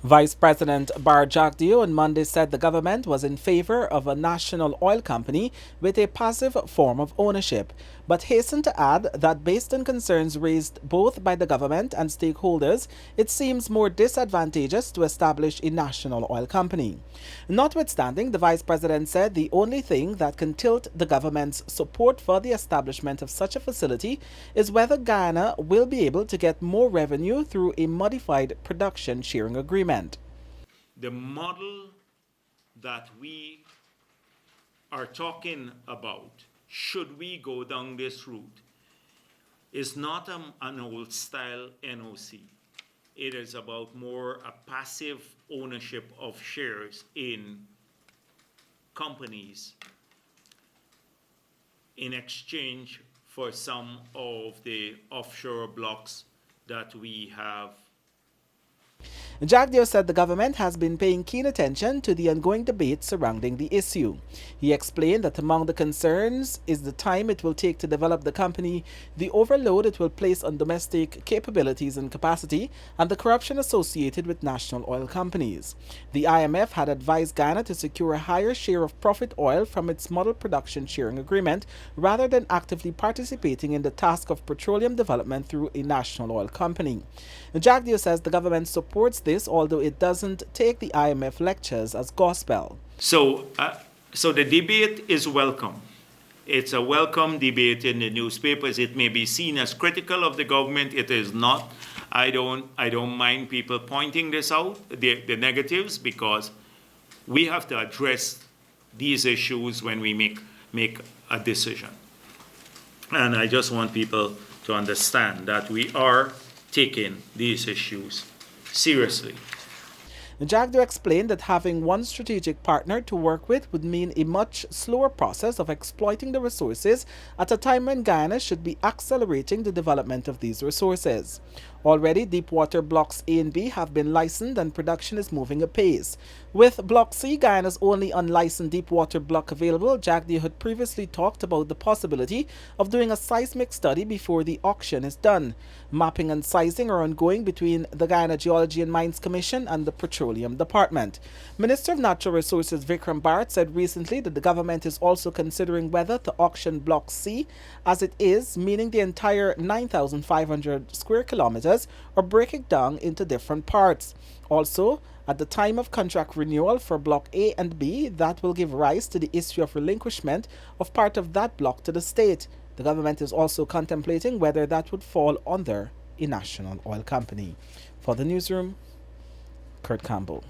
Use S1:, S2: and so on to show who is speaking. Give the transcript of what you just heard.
S1: Vice President Bharrat Jagdeo on Monday said the government was in favor of a national oil company with a passive form of ownership, but hastened to add that based on concerns raised both by the government and stakeholders, it seems more disadvantageous to establish a national oil company. Notwithstanding, the Vice President said the only thing that can tilt the government's support for the establishment of such a facility is whether Guyana will be able to get more revenue through a modified production sharing agreement.
S2: The model that we are talking about, should we go down this route, is not an old style NOC. It is about more a passive ownership of shares in companies in exchange for some of the offshore blocks that we have.
S1: Jagdeo said the government has been paying keen attention to the ongoing debate surrounding the issue. He explained that among the concerns is the time it will take to develop the company, the overload it will place on domestic capabilities and capacity, and the corruption associated with national oil companies. The IMF had advised Ghana to secure a higher share of profit oil from its model production sharing agreement rather than actively participating in the task of petroleum development through a national oil company. Jagdeo says the government supports this, although it doesn't take the IMF lectures as gospel.
S2: So the debate is welcome. It's a welcome debate in the newspapers. It may be seen as critical of the government. It is not. I don't mind people pointing this out, the negatives, because we have to address these issues when we make a decision. And I just want people to understand that we are taking these issues seriously.
S1: Jagdeo explained that having one strategic partner to work with would mean a much slower process of exploiting the resources at a time when Guyana should be accelerating the development of these resources. Already, deepwater blocks A and B have been licensed and production is moving apace. With Block C, Guyana's only unlicensed deepwater block available, Jagdeo had previously talked about the possibility of doing a seismic study before the auction is done. Mapping and sizing are ongoing between the Guyana Geology and Mines Commission and the Petroleum Department. Minister of Natural Resources Vikram Bharat said recently that the government is also considering whether to auction Block C as it is, meaning the entire 9,500 square kilometers, or break it down into different parts. Also, at the time of contract renewal for Block A and B, that will give rise to the issue of relinquishment of part of that block to the state. The government is also contemplating whether that would fall under a national oil company. For the newsroom, Kurt Campbell.